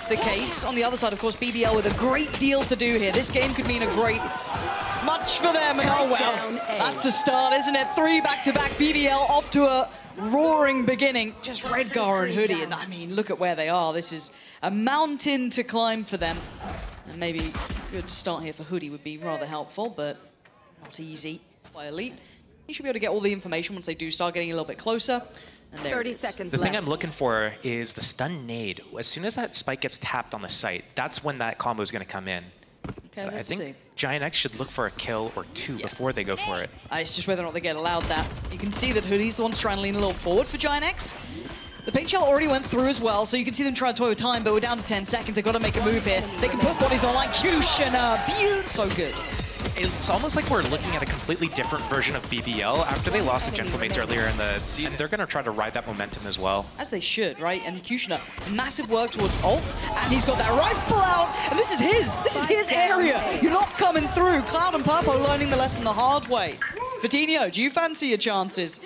the case. On the other side, of course, BBL with a great deal to do here. This game could mean a great much for them. And oh well, that's a start, isn't it? 3 back-to-back. BBL off to a roaring beginning. Just Redgar and Hoodie, and I mean, look at where they are. This is a mountain to climb for them. And maybe a good start here for Hoodie would be rather helpful, but not easy by Elite. You should be able to get all the information once they do start getting a little bit closer. And there 30 seconds The left. thing I'm looking for is the stun nade. As soon as that spike gets tapped on the site, that's when that combo is going to come in. Okay, I let's think see. GIANTX should look for a kill or 2 before they go for it. It's just whether or not they get allowed that. You can see that Hoodie's the one trying to lean a little forward for GIANTX. The paint shell already went through as well, so you can see them trying to toy with time, but we're down to 10 seconds. They've got to make a move here. They can put bodies on like QutionerX. So good. It's almost like we're looking at a completely different version of BBL. After they lost the Gentlemates earlier in the season, they're going to try to ride that momentum as well. As they should, right? And QutionerX, massive work towards ult, and he's got that rifle out, and this is his. This is his area. You're not coming through. Cloud and purpo learning the lesson the hard way. fit1nho, do you fancy your chances?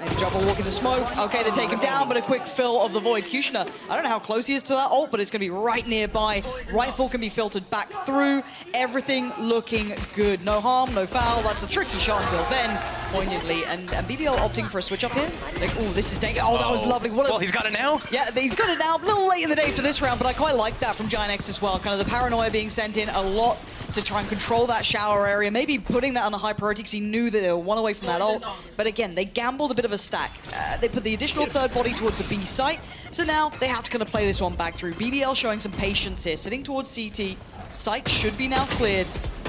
Maybe drop a walk in the smoke. Okay, they take him down, but a quick fill of the void. QutionerX, I don't know how close he is to that ult, but it's going to be right nearby. Rifle can be filtered back through. Everything looking good. No harm, no foul. That's a tricky shot until then, poignantly. And BBL opting for a switch up here. Like, oh, this is dangerous. Oh, that was lovely. Well, he's got it now. Yeah, he's got it now. A little late in the day for this round, but I quite like that from GIANTX as well. Kind of the paranoia being sent in a lot to try and control that shower area, maybe putting that on a high priority because he knew that they were one away from that ult. But again, they gambled a bit of a stack. They put the additional third body towards the B site, so now they have to kind of play this one back through. BBL showing some patience here, sitting towards CT. Site should be now cleared.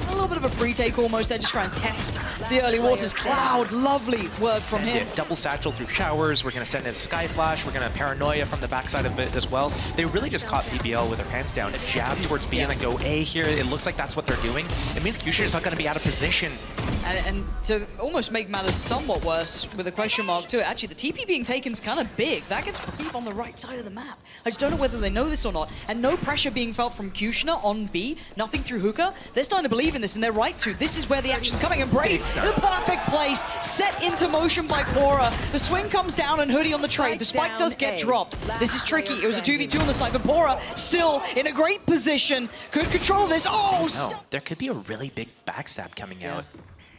A little bit of a pre-take almost. They're just trying to test the early waters. Cloud, lovely work from him. Yeah, double satchel through showers. We're going to send in Sky Flash. We're going to paranoia from the backside of it as well. They really just caught BBL with their pants down and jab towards B and then go A here. It looks like that's what they're doing. It means QutionerX not going to be out of position. And to almost make matters somewhat worse with a question mark to it, actually the TP being taken is kind of big. That gets Brief on the right side of the map. I just don't know whether they know this or not. And no pressure being felt from QutionerX on B, nothing through hookah. They're starting to believe in this, and they're right to. This is where the action's coming, and Brave, the perfect place, set into motion by pAura. The swing comes down, and Hoodie on the trade. The spike does get dropped. This is tricky. It was a 2v2 on the side, but pAura still in a great position. Could control this. Oh, no, there could be a really big backstab coming out.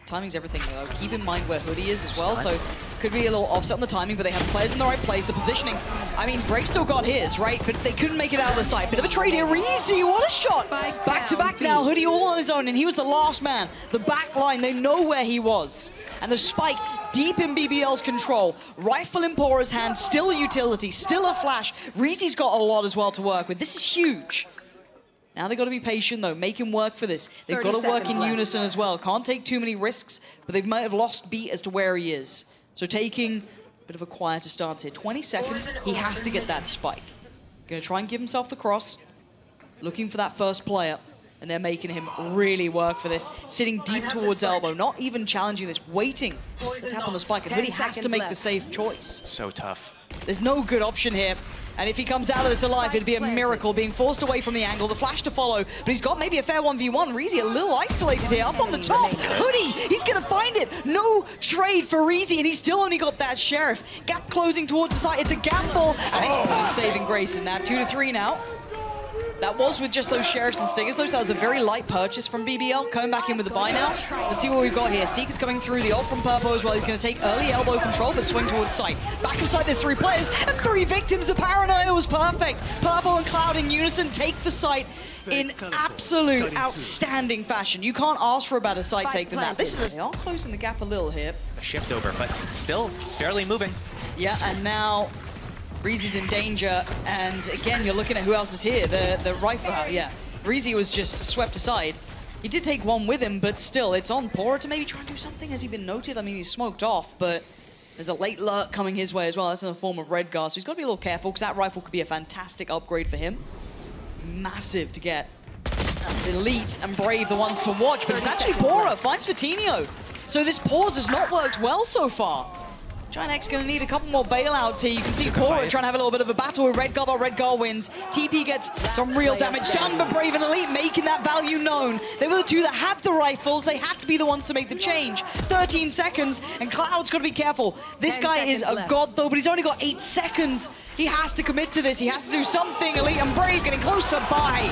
Timing's everything, though. Keep in mind where Hoodie is as well, so could be a little offset on the timing, but they have players in the right place. The positioning, I mean, Brave still got his, right? But they couldn't make it out of the side. Bit of a trade here. REAZY, what a shot! Back-to-back now. Hoodie all on his own, and he was the last man. The back line, they know where he was. And the spike deep in BBL's control. Rifle in pAura's hand, still a utility, still a flash. REAZY's got a lot as well to work with. This is huge. Now they've got to be patient, though. Make him work for this. They've got to work in unison as well. Can't take too many risks, but they might have lost beat as to where he is. So taking a bit of a quieter stance here. 20 seconds, he has to get that spike. Going to try and give himself the cross. Looking for that first player. And they're making him really work for this. Sitting deep towards elbow, not even challenging this. Waiting to tap on the spike. And really has to make the safe choice. So tough. There's no good option here. And if he comes out of this alive, it'd be a miracle, being forced away from the angle, the flash to follow. But he's got maybe a fair 1v1. REAZY a little isolated here, up on the top. Hoodie, he's gonna find it. No trade for REAZY, and he's still only got that Sheriff. Gap closing towards the side. It's a gap ball, and it's saving grace in that. 2-3 now. That was with just those Sheriffs and Stingers, though, so that was a very light purchase from BBL. Coming back in with the buy now. Let's see what we've got here. Seeker's coming through, the ult from purpo as well. He's going to take early elbow control, but swing towards sight. Back of sight, there's 3 players and 3 victims. The paranoia was perfect. Purpo and Cloud in unison take the site in absolute outstanding fashion. You can't ask for a better site take than that. This is they are closing the gap a little here. A shift over, but still barely moving. Yeah, and now REAZY's in danger, and again, you're looking at who else is here. The rifle, yeah. REAZY was just swept aside. He did take one with him, but still, it's on pAura to maybe try and do something. Has he been noted? I mean, he's smoked off, but there's a late lurk coming his way as well. That's in the form of Redgar, so he's got to be a little careful, because that rifle could be a fantastic upgrade for him. Massive to get. That's Elite and Brave the ones to watch, but it's actually pAura finds fit1nho. So this pause has not worked well so far. GIANTX going to need a couple more bailouts here. You can see pAura trying to have a little bit of a battle with Redgar, but Redgar wins. TP gets some real damage done, but Brave and Elite making that value known. They were the two that had the rifles. They had to be the ones to make the change. 13 seconds, and Cloud's got to be careful. This guy is a god, though, but he's only got 8 seconds. He has to commit to this. He has to do something. Elite and Brave getting closer by.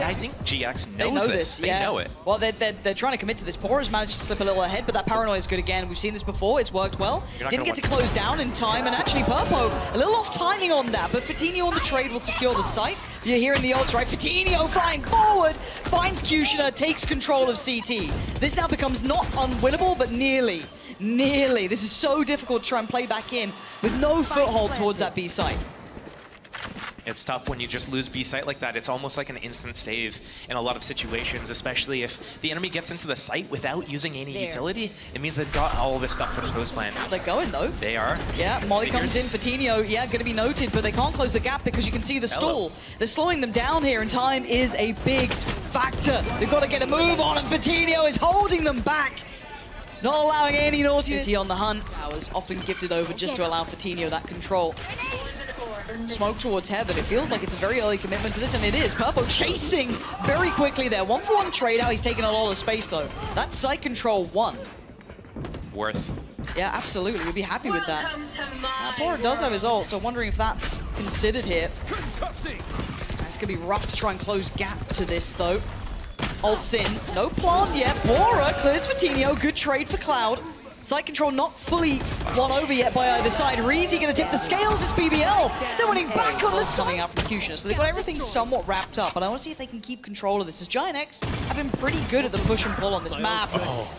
I think GX knows this. They know it. Well, they're trying to commit to this. pAura's managed to slip a little ahead, but that paranoia is good again. We've seen this before. It's worked well. Didn't get to close down in time, and actually purpO a little off timing on that, but Fitnhoon the trade will secure the site. You're hearing the ults, right? Fitnhoflying forward, finds QutionerX, takes control of CT. This now becomes not unwinnable, but nearly. This is so difficult to try and play back in with no foothold towards that B site. It's tough when you just lose B site like that. It's almost like an instant save in a lot of situations, especially if the enemy gets into the site without using any utility. It means they've got all this stuff for the post plan. They're going though. They are. Yeah, Molly comes in, Fitnhogoing to be noted, but they can't close the gap because you can see the stall. They're slowing them down here, and time is a big factor. They've got to get a move on, and Fitnhois holding them back. Not allowing any naughtiness. On the hunt. Powers often gifted over just to allow Fitnhothat control. Smoke towards heaven. It feels like it's a very early commitment to this, and it is. purpO chasing very quickly there. 1-for-1 trade out. He's taking a lot of space, though. That's site control 1. Worth. Yeah, absolutely. We'd be happy with that. pAura does have his ult, so wondering if that's considered here. It's going to be rough to try and close gap to this, though. Ults in. No plant yet. pAura clears Fitnho. Good trade for Cloud. Site control not fully won over yet by either side. REAZY going to tip the scales. It's BBL. They're winning back on the side. Coming out from QutionerX, so they've got everything somewhat wrapped up. And I want to see if they can keep control of this. As GIANTX have been pretty good at the push and pull on this map.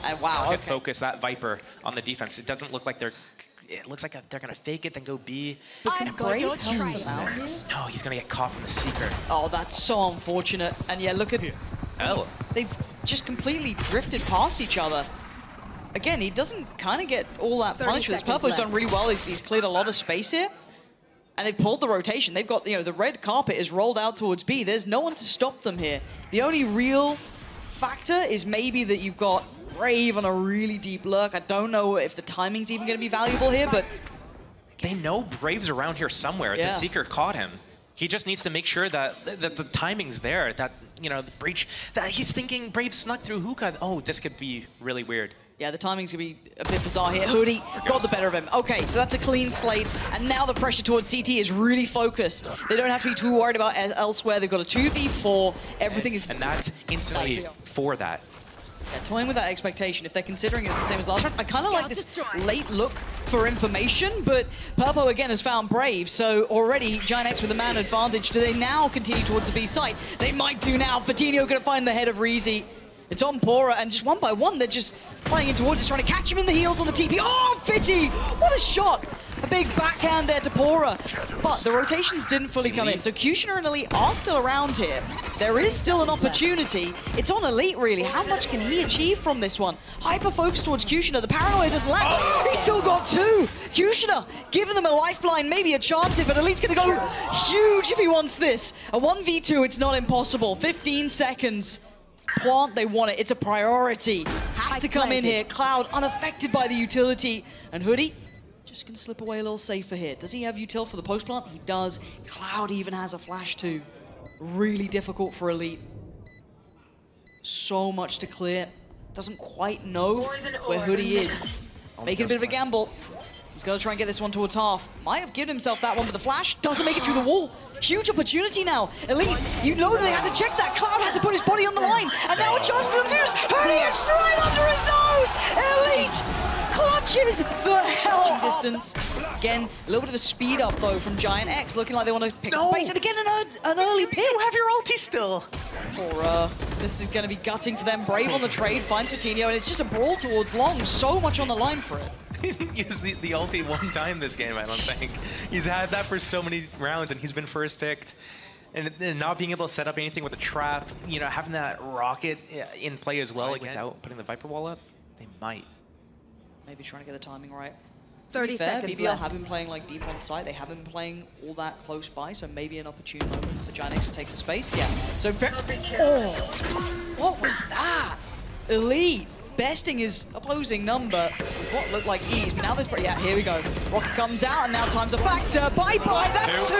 And wow, okay. Focus that Viper on the defense. It doesn't look like they're... It looks like they're going to fake it, then go B. I've got your train. No, he's going to get caught from the Seeker. Oh, that's so unfortunate. And yeah, look at... Oh. They've just completely drifted past each other. Again, he doesn't kind of get all that punished for this. purpO's done really well. He's cleared a lot of space here. And they've pulled the rotation. They've got, the red carpet is rolled out towards B. There's no one to stop them here. The only real factor is maybe that you've got Brave on a really deep lurk. I don't know if the timing's even going to be valuable here, but... They know Brave's around here somewhere. Yeah. The Seeker caught him. He just needs to make sure that the timing's there, that, the breach, that he's thinking Brave snuck through hookah. Oh, this could be really weird. Yeah, the timing's going to be a bit bizarre here. Hoody got the better of him. Okay, so that's a clean slate, and now the pressure towards CT is really focused. They don't have to be too worried about elsewhere. They've got a 2v4. Everything is... And that's instantly for that. Yeah, toying with that expectation. If they're considering it's the same as last round, I kind of like this late look for information, but purpO again has found Brave, so already GIANTX with a man advantage. Do they now continue towards the B site? They might do now. FitnhoGonna going to find the head of REAZY. It's on pAura, and just one by one, they're just flying in towards us, trying to catch him in the heels on the TP. Oh, Fitty! What a shot! A big backhand there to pAura. But the rotations didn't fully come in, so QutionerX and Elite are still around here. There is still an opportunity. It's on Elite, really. How much can he achieve from this one? Hyper-focused towards QutionerX. The paranoia doesn't land. He's still got 2! QutionerX giving them a lifeline, maybe a chance here, but Elite's going to go huge if he wants this. A 1v2, it's not impossible. 15 seconds. Plant, they want it. It's a priority. Has to come in here. Cloud unaffected by the utility. And Hoody just can slip away a little safer here. Does he have util for the post plant? He does. Cloud even has a flash too. Really difficult for Elite. So much to clear. Doesn't quite know where Hoody is. Making a bit of a gamble. He's got to try and get this one towards half. Might have given himself that one, but the flash doesn't make it through the wall. Huge opportunity now. Elite, you know they had to check that. Cloud had to put his body on the line. And now a chance to defuse. Hoody is straight under his nose. Elite clutches the hell distance. Again, a little bit of a speed up, though, from GIANTX. Looking like they want to pick up pace. And again, an early pick. You have your ulti still. This is going to be gutting for them. Brave on the trade, finds FitnhoGonna, and it's just a brawl towards long. So much on the line for it. He didn't use the ulti one time this game, I don't think. He's had that for so many rounds, and he's been first picked. And not being able to set up anything with a trap, having that rocket in play as well, like without putting the Viper wall up, they might. Maybe trying to get the timing right. 30 seconds BBL left. have been playing like deep on site. They haven't been playing all that close by, so maybe an opportune moment for GIANTX to take the space. Yeah. So, what was that? Elite besting his opposing number with what looked like ease. But now there's, yeah, here we go. Rocket comes out, and now time's a factor. Bye-bye, that's 2.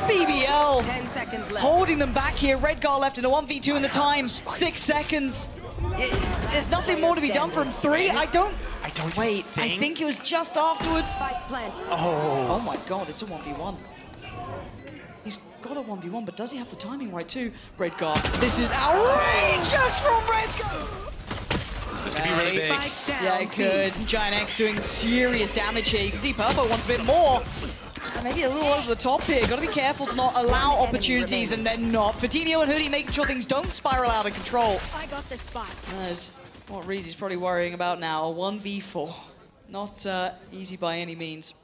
BBL 10 seconds left. holding them back here. Redgar left in a 1v2 in the time. 6 seconds. There's nothing more to be done from 3. I don't wait. I think it was just afterwards. Oh my God, it's a 1v1. He's got a 1v1, but does he have the timing right too? Redgar, this is outrageous from Redgar. This could be really big. Yeah, it could. GIANTX doing serious damage here. You can see purple wants a bit more. Maybe a little over the top here. Got to be careful to not allow opportunities and then not. Fit1nho and Hoody making sure things don't spiral out of control. I got this spot. That's what REAZY's probably worrying about now. A 1v4. Not easy by any means.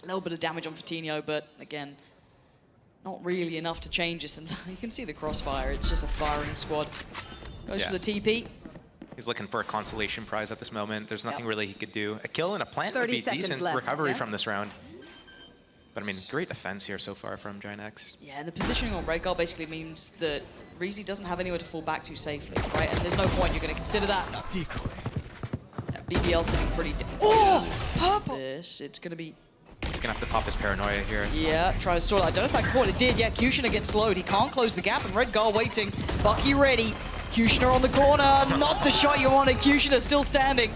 A little bit of damage on Fit1nho, but again, not really enough to change this. And you can see the crossfire. It's just a firing squad. Goes for the TP. He's looking for a consolation prize at this moment. There's nothing really he could do. A kill and a plant would be decent recovery from this round. But I mean, great defense here so far from GIANTX. Yeah, and the positioning on Redgar basically means that REAZY doesn't have anywhere to fall back to safely, right? And there's no point you're going to consider that. Decoy. Yeah, BBL sitting pretty... Oh! Purple! It's going to be... He's going to have to pop his paranoia here. Yeah, try to stall it. I don't know if that caught it. Did. Yeah, QutionerX gets slowed. He can't close the gap, and Redgar waiting. Bucky ready. QutionerX on the corner. Not the shot you wanted. QutionerX still standing.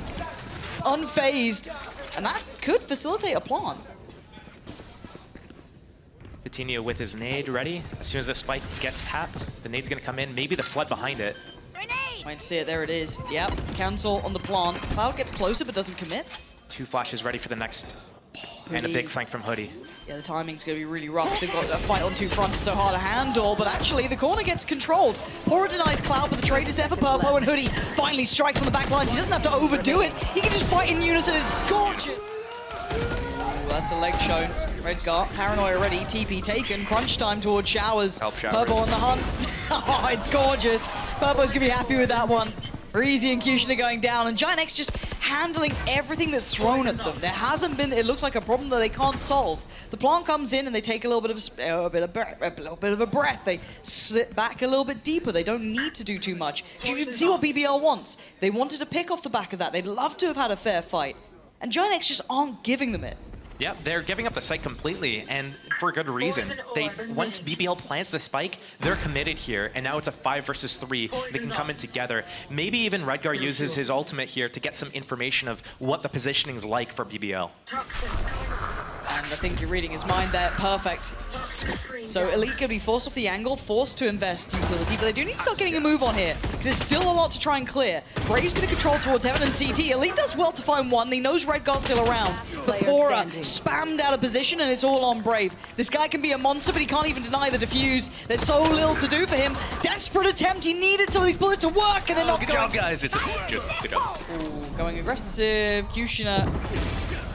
Unfazed. And that could facilitate a plant. Fit1nho with his nade ready. As soon as the spike gets tapped, the nade's going to come in. Maybe the flood behind it. Might see it. There it is. Yep. Cancel on the plant. Cloud gets closer but doesn't commit. 2 flashes ready for the next. And a big flank from Hoody. Yeah, the timing's going to be really rough because they've got that fight on 2 fronts. It's so hard to handle. But actually, the corner gets controlled. pAura denies Cloud, but the trade is there for purple. And Hoody finally strikes on the back lines. He doesn't have to overdo it. He can just fight in unison. It's gorgeous. That's a leg shown. Redgar, paranoia ready, TP taken, crunch time towards showers. Help showers. Purple on the hunt. Oh, it's gorgeous. Purple's gonna be happy with that one. REAZY and QutionerX are going down, and GIANTX just handling everything that's thrown at them. There hasn't been, it looks like a problem that they can't solve. The plant comes in and they take a little bit of a breath. They sit back a little bit deeper. They don't need to do too much. You can see what BBL wants. They wanted to pick off the back of that. They'd love to have had a fair fight. And GIANTX just aren't giving them it. Yeah, they're giving up the site completely, and for good reason. Once BBL plants the spike, they're committed here, and now it's a 5 versus 3. They can come in together. Maybe even Redgar uses his ultimate here to get some information of what the positioning is like for BBL. And I think you're reading his mind there. Perfect. So Elite going to be forced off the angle, forced to invest utility, but they do need to start getting a move on here, because there's still a lot to try and clear. Brave's going to control towards Heaven and CT. Elite does well to find one. He knows Redgar's still around, but pAura spammed out of position, and it's all on Brave. This guy can be a monster, but he can't even deny the defuse. There's so little to do for him. Desperate attempt. He needed some of these bullets to work, and they're not good going. Job, guys. It's a good job. Ooh, going aggressive. QutionerX.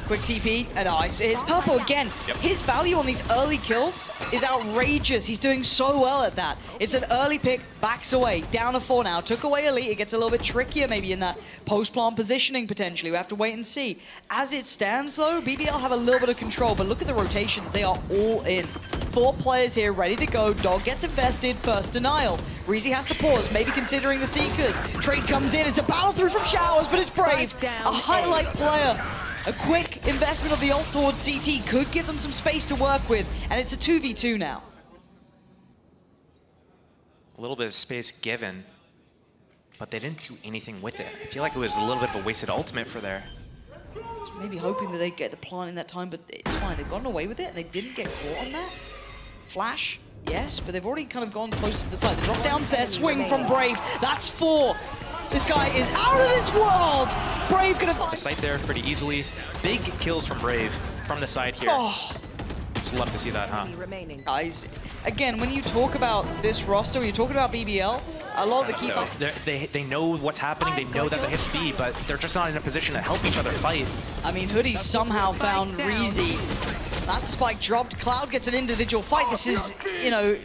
Quick TP, and it's purple again. Yep. His value on these early kills is outrageous. He's doing so well at that. It's an early pick, backs away, down to 4 now. Took away Elite. It gets a little bit trickier maybe in that post-plant positioning potentially. We have to wait and see. As it stands though, BBL have a little bit of control, but look at the rotations. They are all in. 4 players here ready to go. Dog gets invested, first denial. REAZY has to pause, maybe considering the Seekers. Trade comes in, it's a battle through from showers, but it's Brave. A highlight player. A quick investment of the ult towards CT could give them some space to work with, and it's a 2v2 now. A little bit of space given, but they didn't do anything with it. I feel like it was a little bit of a wasted ultimate for there. Maybe hoping that they get the plant in that time, but it's fine. They've gotten away with it, and they didn't get caught on that. Flash, yes, but they've already kind of gone close to the side. The drop down's there, swing from Brave. That's 4. This guy is out of this world! Brave gonna find the site there pretty easily. Big kills from Brave from the side here. Oh. Just love to see that, huh? Guys, again, when you talk about this roster, when you're talking about BBL, a lot of the key... They know what's happening, they know that the hits B, but they're just not in a position to help each other fight. I mean, Hoody somehow found REAZY. That spike dropped. Cloud gets an individual fight. This is, you know,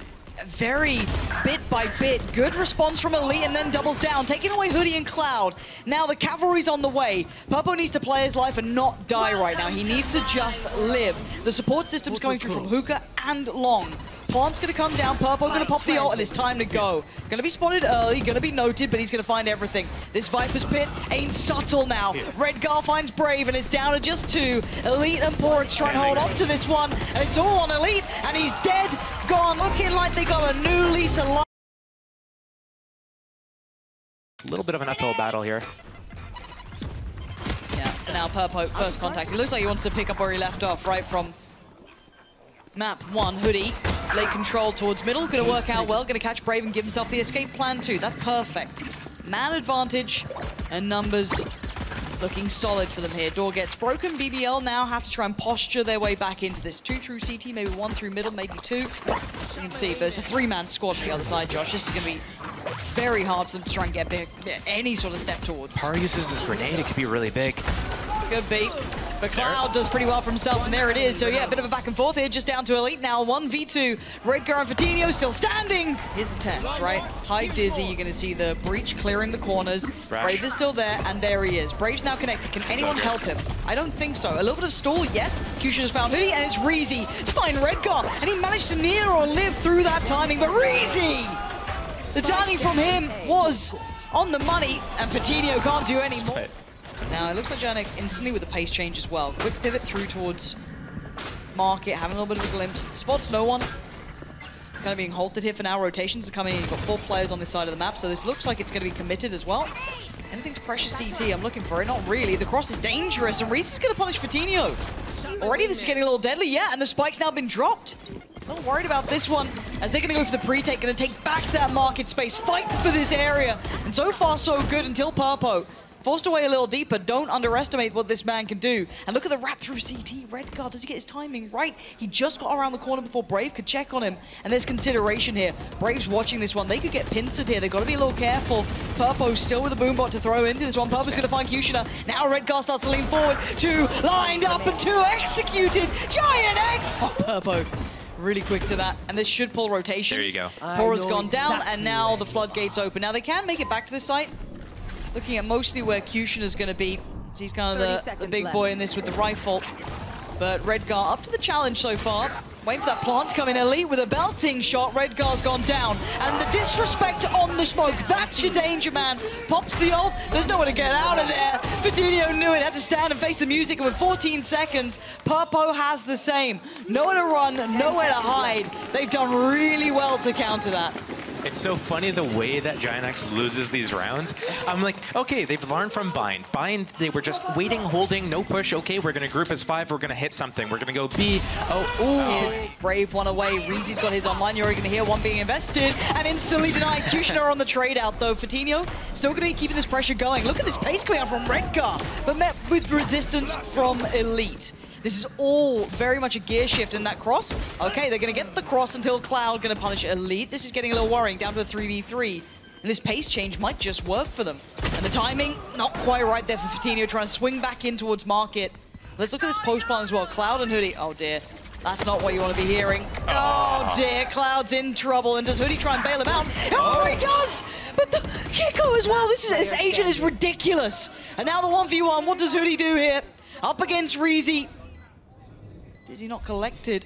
very bit by bit. Good response from Elite and then doubles down, taking away Hoody and Cloud. Now the cavalry's on the way. purple needs to play his life and not die right now. He needs to just live. The support system's going through from Hookah and Long. plant's going to come down. purple going to pop the ult, and it's time to go. Going to be spotted early, going to be noted, but he's going to find everything. This Viper's Pit ain't subtle now. Redgar finds Brave, and it's down to just 2. Elite and pAura try and hold on to this one, and it's all on Elite, and he's dead, gone, looking like they got a new lease of life. A little bit of an uphill battle here. Yeah, now purple first contact. He looks like he wants to pick up where he left off, right from map 1, hoody. Late control towards middle, gonna work out well, gonna catch Brave and give himself the escape plan too. That's perfect. Man advantage and numbers looking solid for them here. Door gets broken. BBL now have to try and posture their way back into this. 2 through CT, maybe 1 through middle, maybe 2. You can see there's a 3-man squad on the other side, Josh. This is gonna be very hard for them to try and get any sort of step towards. pAura uses this grenade, it could be really big. Could be. But Cloud does pretty well for himself, and there it is. So yeah, a bit of a back and forth here, just down to Elite now. 1v2. Redgar and FitnHo still standing. Here's the test, right? High Dizzy, you're going to see the breach clearing the corners. Brave is still there, and there he is. Brave's now connected. Can anyone help him? I don't think so. A little bit of stall, yes. QutionerX found hoody, and it's REAZY to find Redgar. And he managed to near or live through that timing, but REAZY! The timing from him was on the money, and FitnHo can't do any more. Now, it looks like GIANTX instantly with the pace change as well. Quick pivot through towards market, having a little bit of a glimpse. Spots no one. Kind of being halted here for now. Rotations are coming in. You've got 4 players on this side of the map, so this looks like it's going to be committed as well. Anything to pressure CT, I'm looking for it. Not really. The cross is dangerous, and REAZY's going to punish FitnHo. Already, this is getting a little deadly, yeah, and the spike's now been dropped. Not worried about this one, as they're going to go for the pre-take, going to take back that market space, fight for this area. And so far, so good until purple forced away a little deeper. Don't underestimate what this man can do. And look at the wrap through CT. Redgar, does he get his timing right? He just got around the corner before Brave could check on him. And there's consideration here. Brave's watching this one. They could get pincered here. They've got to be a little careful. purple still with a boombot to throw into this one. purple's going to find QutionerX. Now Redgar starts to lean forward. 2 lined up and 2 executed. GIANTX! Oh, purple. Really quick to that, and this should pull rotations. There you go. pAura's gone down, and now the floodgates open. Now they can make it back to this site. Looking at mostly where QutionerX going to be. So he's kind of the big boy in this with the rifle. But Redgar up to the challenge so far. Waiting for that plant to come in. Elite with a belting shot. Redgar's gone down. And the disrespect on the smoke. That's your danger, man. Pops the ult. There's nowhere to get out of there. FitnHo knew it. Had to stand and face the music. And with 14 seconds, purple has the same. Nowhere to run, nowhere to hide. They've done really well to counter that. It's so funny the way that GIANTX loses these rounds. I'm like, okay, they've learned from Bind. Bind, they were just waiting, holding, no push. Okay, we're going to group as 5. We're going to hit something. We're going to go B. Oh, ooh. Here's Brave one away. REAZY's got his online. You're already going to hear one being invested and instantly denied. QutionerX on the trade out, though. FitnHo still going to be keeping this pressure going. Look at this pace coming out from Redgar, but met with resistance from Elite. This is all very much a gear shift in that cross. Okay, they're going to get the cross until Cloud going to punish Elite. This is getting a little worrying, down to a 3v3. And this pace change might just work for them. And the timing, not quite right there for FitnHo, trying to swing back in towards market. Let's look at this post plant as well. Cloud and hoody. Oh dear, that's not what you want to be hearing. Oh dear, Cloud's in trouble. And does hoody try and bail him out? Oh, he does! But the Kiko as well. This agent is ridiculous. And now the 1v1. What does hoody do here? Up against REAZY. Dizzy not collected.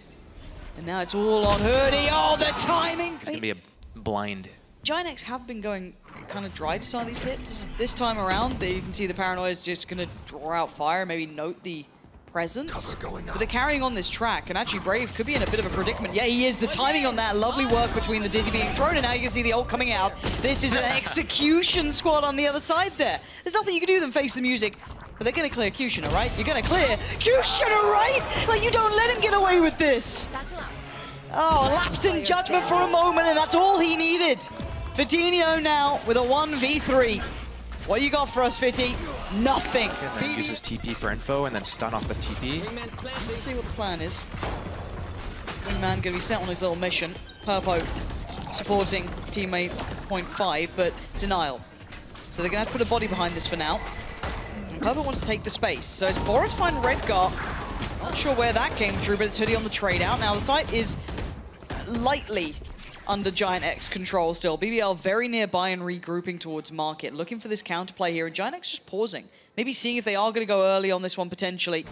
And now it's all on hoody. Oh, the timing! It's going to be a blind. GIANTX have been going kind of dry to some of these hits. This time around, you can see the paranoia is just going to draw out fire, maybe note the presence. But they're carrying on this track, and actually Brave could be in a bit of a predicament. Yeah, he is. The timing on that, lovely work between the Dizzy being thrown, and now you can see the ult coming out. This is an execution squad on the other side there. There's nothing you can do than face the music. But they're going to clear QutionerX, right? You're going to clear QutionerX, right? Like, you don't let him get away with this. Oh, lapse in judgment for a moment, and that's all he needed. FitnHo now with a 1v3. What do you got for us, Fitty? Nothing. And then uses TP for info and then stun off the TP. Let's see what the plan is. Wingman going to be sent on his little mission. purple supporting teammate 0.5, but denial. So they're going to have to put a body behind this for now. purple wants to take the space, so it's pAura to find Redgar. Not sure where that came through, but it's hoody on the trade out. Now the site is lightly under GIANTX control still. BBL very nearby and regrouping towards market, looking for this counterplay here, and GIANTX just pausing. Maybe seeing if they are going to go early on this one potentially.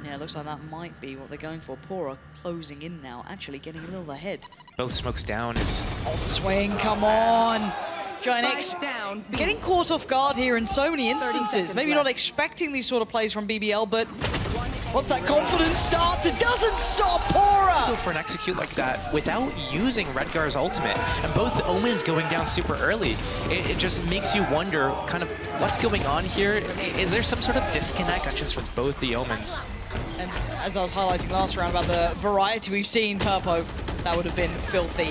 Yeah, Yeah, it looks like that might be what they're going for. pAura closing in now, actually getting a little ahead. Both smokes down is... Oh, the swing, come on! GIANTX getting caught off guard here in so many instances. Maybe not expecting these sort of plays from BBL, but once that confidence starts, it doesn't stop pAura! Go for an execute like that without using Redgar's ultimate, and both Omens going down super early. It just makes you wonder kind of what's going on here. Is there some sort of disconnect with both the Omens? And as I was highlighting last round about the variety we've seen, purpo, that would have been filthy.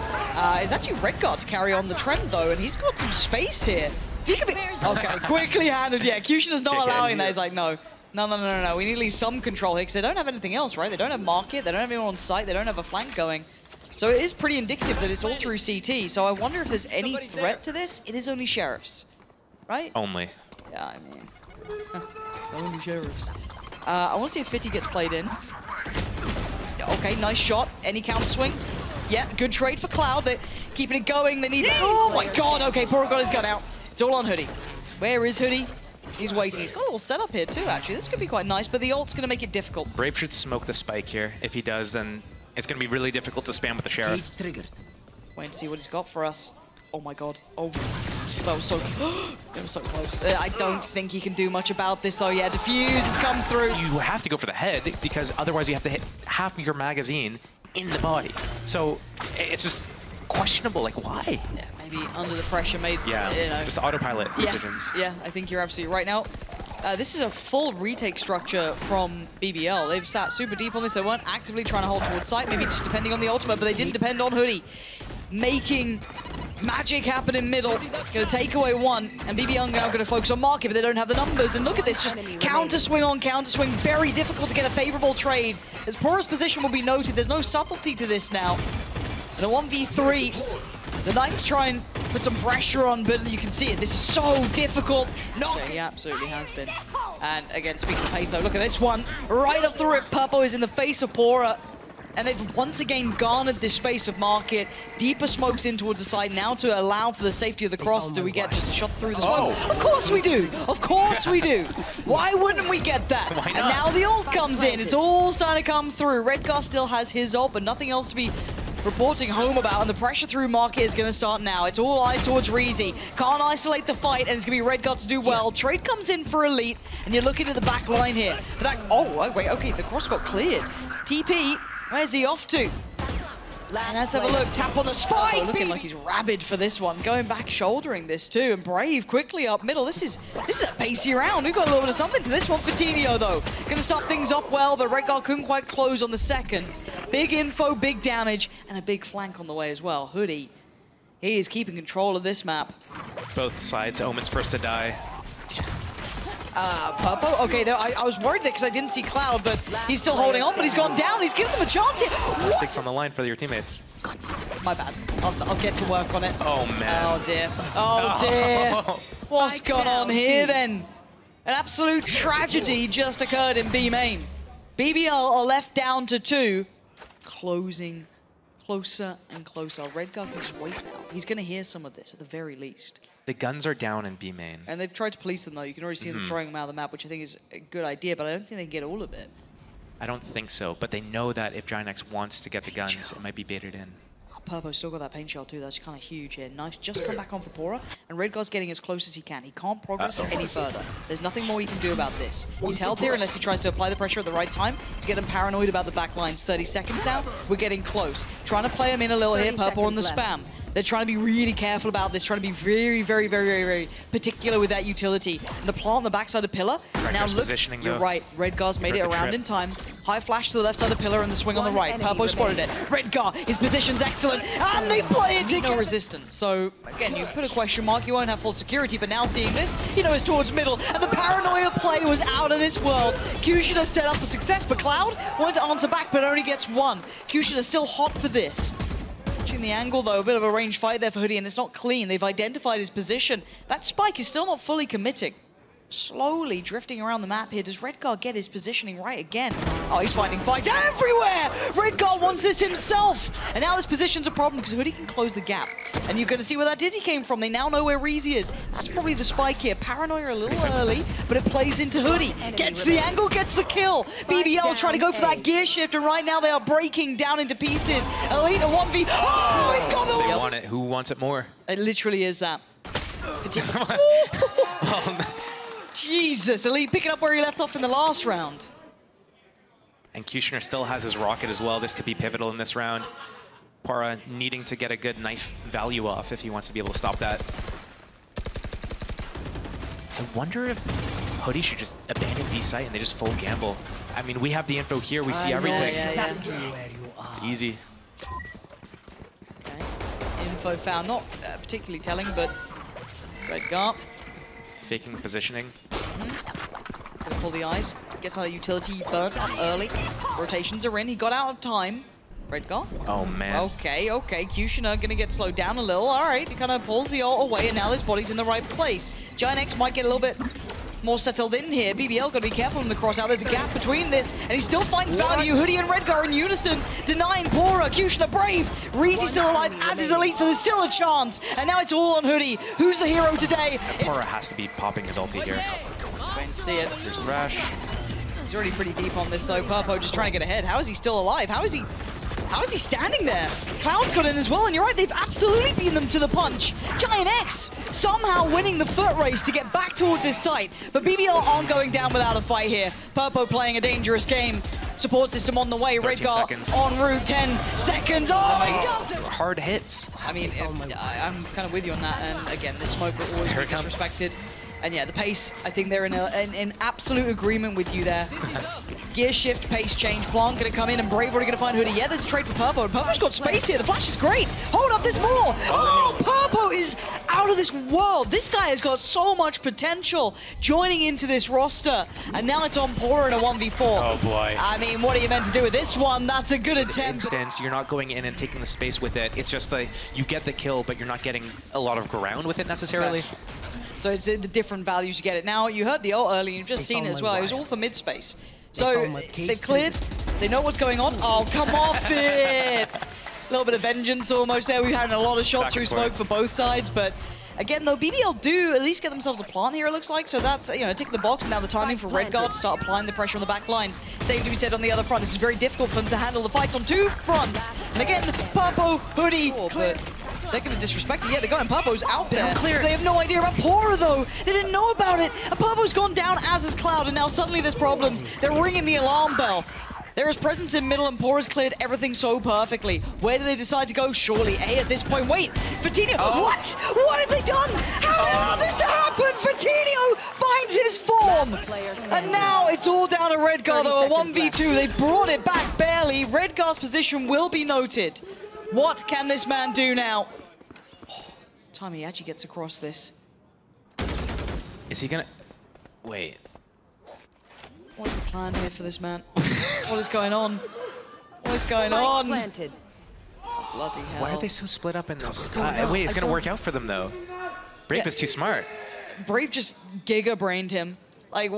It's actually Redgar to carry on the trend though, and he's got some space here. He could be... Okay, quickly handled. Yeah, QutionerX not allowing that. He's like, no. No. We need at least some control here, because they don't have anything else, right? They don't have market, they don't have anyone on site, they don't have a flank going. So it is pretty indicative that it's all through CT. So I wonder if there's any threat to this. It is only Sheriffs, right? Only. Yeah, I mean... only Sheriffs. I want to see if Fit1nho gets played in. Okay, nice shot. Any counter swing? Yeah, good trade for Cloud. They're keeping it going. They need... Oh my god, okay, pAura got his gun out. It's all on hoody. Where is hoody? He's waiting. He's got a little setup here too, actually. This could be quite nice, but the ult's going to make it difficult. Brave should smoke the spike here. If he does, then it's going to be really difficult to spam with the Sheriff. Wait and see what he's got for us. Oh my god. Oh, that was so... That was so close. I don't think he can do much about this, though. Yeah, Diffuse has come through. You have to go for the head, because otherwise you have to hit half of your magazine in the body. So it's just questionable, like, why? Yeah, maybe under the pressure made, just autopilot decisions. Yeah, I think you're absolutely right. Now, this is a full retake structure from BBL. They've sat super deep on this. They weren't actively trying to hold towards site, maybe just depending on the ultimate, but they didn't depend on hoody. Making magic happen in middle. Gonna take away one, and BBL now gonna focus on market, but they don't have the numbers. And look at this, just counter swing on counter swing. Very difficult to get a favorable trade. As pAura's position will be noted, there's no subtlety to this now. And a 1v3, the Knights try and put some pressure on, but you can see it. This is so difficult. No, he absolutely has been. And again, speaking of pace though, look at this one. Right off the rip, purpo is in the face of pAura. And they've once again garnered this space of market. Deeper smokes in towards the side now to allow for the safety of the cross. Do we get just a shot through the smoke? Of course we do! Of course we do! Why wouldn't we get that? Why not? And now the ult comes in. It's all starting to come through. Redgar still has his ult, but nothing else to be reporting home about, and the pressure through market is going to start now. It's all eyes towards REAZY. Can't isolate the fight, and it's going to be Redgar to do well. Trade comes in for Elite, and you're looking at the back line here. But that, oh, wait, okay, the cross got cleared. TP, where's he off to? And let's have a look. Tap on the spike. Oh, looking like he's rabid for this one. Going back, shouldering this too. And Brave quickly up middle. This is a pacey round. We've got a little bit of something to this one for pAura though. Going to start things off well, but Redgar couldn't quite close on the second. Big info, big damage, and a big flank on the way as well. hoody, he is keeping control of this map. Both sides. Omen's first to die. purpo. Okay, I was worried there because I didn't see Cloud, but he's still holding on, but he's gone down. He's given them a chance here. Sticks on the line for your teammates. My bad. I'll get to work on it. Oh, man. Oh, dear. Oh, dear. What's gone on here, then? An absolute tragedy just occurred in B main. BBL are left down to 2, closing closer and closer. Redgar can just wait now. He's going to hear some of this at the very least. The guns are down in B main. And they've tried to police them, though. You can already see them throwing them out of the map, which I think is a good idea, but I don't think they can get all of it. I don't think so, but they know that if GIANTX wants to get the guns, it might be baited in. purpo's still got that paint shell too. That's kind of huge here. Nice, just come back on for pAura, and Redgar's getting as close as he can. He can't progress any further. There's nothing more he can do about this. He's held here unless he tries to apply the pressure at the right time to get him paranoid about the back lines. 30 seconds now. We're getting close. Trying to play him in a little here. purpo on the spam. They're trying to be really careful about this, trying to be very, very, very, very, very particular with that utility. And the plant on the backside of pillar. Now look, you're right. Redgar's made it around in time. High flash to the left side of the pillar and the swing on the right. purpo spotted it. Redgar, his position's excellent. And they play it together. No resistance. So, again, you put a question mark, you won't have full security, but now seeing this, you know it's towards middle. And the paranoia play was out of this world. QutionerX set up for success, but Cloud wanted to answer back, but only gets one. QutionerX still hot for this. Watching the angle, though, a bit of a range fight there for hoody, and it's not clean. They've identified his position. That spike is still not fully committing. slowly drifting around the map here. Does Redgar get his positioning right again? Oh, he's finding fights everywhere! Redgar wants this himself! And now this position's a problem because hoody can close the gap. And you're going to see where that dizzy came from. They now know where REAZY is. That's probably the spike here. pAura a little early, but it plays into hoody. Gets the angle, gets the kill. BBL trying to go for that gear shift, and right now they are breaking down into pieces. Elite a 1v. Oh, he's got the... They want it. Who wants it more? It literally is that. Jesus, Elite picking up where he left off in the last round. And Questioner still has his rocket as well. This could be pivotal in this round. pAura needing to get a good knife value off if he wants to be able to stop that. I wonder if hoody should just abandon B site and they just full gamble. I mean, we have the info here. We see everything. It's easy. Okay. Info found. Not particularly telling, but Redgar. Faking positioning. Gonna pull the eyes. Gets another utility burnt up early. Rotations are in. He got out of time. Redgar. Oh, man. Okay. QutionerX gonna get slowed down a little. All right. He kind of pulls the ult away, and now his body's in the right place. GIANTX might get a little bit more settled in here. BBL got to be careful in the crossout. There's a gap between this, and he still finds value. Hoody and Redgar in unison, denying pAura. QutionerX brave. REAZY still alive, as is Elite, so there's still a chance. And now it's all on hoody. Who's the hero today? pAura has to be popping his ulti here. Wait and see it. There's Thrash. He's already pretty deep on this, though. purpo just trying to get ahead. How is he still alive? How is he standing there? Cloud's got in as well, and you're right, they've absolutely beaten them to the punch. GIANTX somehow winning the foot race to get back towards his site, but BBL aren't going down without a fight here. purpo playing a dangerous game. Support system on the way. Redgar en route, 10 seconds. Oh, nice. Hard hits. I mean, I'm kind of with you on that, and again, this smoke will always be disrespected. And yeah, the pace, I think they're in absolute agreement with you there. Gear shift, pace change. Blanc gonna come in, and Brave already gonna find hoody. Yeah, there's a trade for purpo. purpo's got space here. The flash is great. Hold up, there's more. Oh, purpo is out of this world. This guy has got so much potential joining into this roster. And now it's on pAura in a 1v4. Oh boy. I mean, what are you meant to do with this one? That's a good attempt. Instance, you're not going in and taking the space with it. It's just like you get the kill, but you're not getting a lot of ground with it necessarily. Okay. So it's the different values you get it. Now, you heard the ult early, you've just seen it as well. It was all for mid space. So they've cleared, they know what's going on. Oh, come off it! A little bit of vengeance almost there. We've had a lot of shots through smoke for both sides, but again, though, BBL do at least get themselves a plant here, it looks like. So that's, you know, tick the box. Now the timing for Redgar to start applying the pressure on the back lines. Same to be said on the other front. This is very difficult for them to handle the fights on two fronts. And again, purpo, hoody, but they're going to disrespect it. Yeah, they're going. purpo's out there. They have no idea about pAura, though. They didn't know about it. And purpo's gone down, as is Cloud, and now suddenly there's problems. They're ringing the alarm bell. There is presence in middle, and pAura's cleared everything so perfectly. Where do they decide to go? Surely A at this point. Wait, Fit1nho. Oh. What? What have they done? How did all this happen? Fit1nho finds his form. And now it's all down to Redgar, though. A 1v2. They brought it back barely. Redgar's position will be noted. What can this man do now? Time he actually gets across this. Is he gonna... Wait. What is the plan here for this man? What is going on? What is going on? Planted. Oh, bloody hell. Why are they so split up in this? Wait, it's gonna work out for them though. Brave is too smart. Brave just giga-brained him. Like,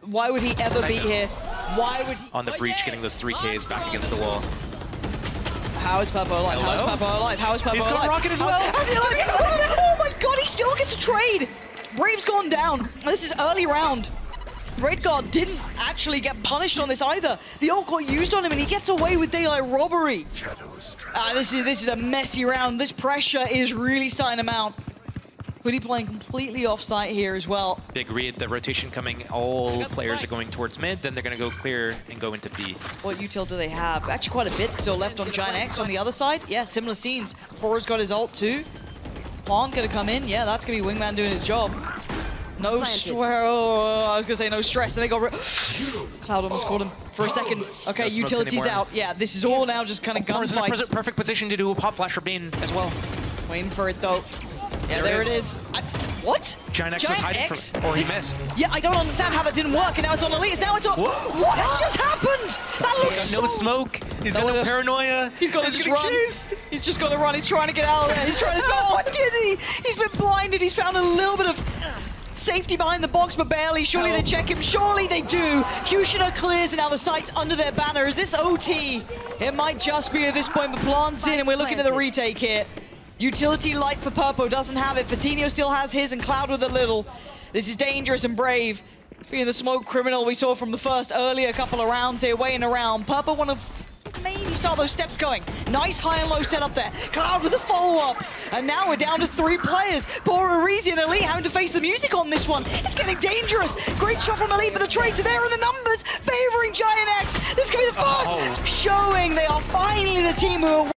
why would he ever be here? Why would he... On the breach, getting those 3Ks back against the wall. How is purpo alive? How is purpo alive? How is purpo alive? He's got rocket as well. Oh my god, he still gets a trade. Brave's gone down. This is early round. Redgar didn't actually get punished on this either. The ult got used on him, and he gets away with daylight robbery. This is a messy round. This pressure is really starting to mount. hoody playing completely off-site here as well. Big read, the rotation coming. All players are going towards mid, then they're going to go clear and go into B. What util do they have? Actually, quite a bit still left on GIANTX. On the other side, yeah, similar scenes. pAura's got his ult too. Pond gonna come in. Yeah, that's gonna be Wingman doing his job. No stress. Oh, I was gonna say no stress. And they got Cloud almost caught him for a second. Okay, no utilities out. Yeah, this is all now just kind of gunfights. Perfect position to do a pop flash for Bane as well. Waiting for it though. Yeah, there it is. What? GIANTX was hiding from, or he missed. Yeah, I don't understand how that didn't work, and now it's on Elite. Now it's on. What has just happened? That looks no smoke. He's got no paranoia. He's got to just run. Chased. He's just got to run. He's trying to get out of there. He's trying to. Oh, did he? He's been blinded. He's found a little bit of Safety behind the box, but barely. Surely they check him. Surely they do. QutionerX clears, and now the site's under their banner. Is this OT? It might just be at this point, but plants in, and we're looking at the retake here. Utility light for purple, doesn't have it. Fitnhostill has his, and Cloud with a little. This is dangerous and brave. Being the smoke criminal we saw from the first earlier couple of rounds here, waiting around. Purple want to maybe start those steps going. Nice high and low setup there. Cloud with a follow-up. And now we're down to 3 players. pAura, REAZY, and Elite having to face the music on this one. It's getting dangerous. Great shot from Elite, but the trades are there in the numbers, favoring GIANTX. This could be the first showing. They are finally the team who are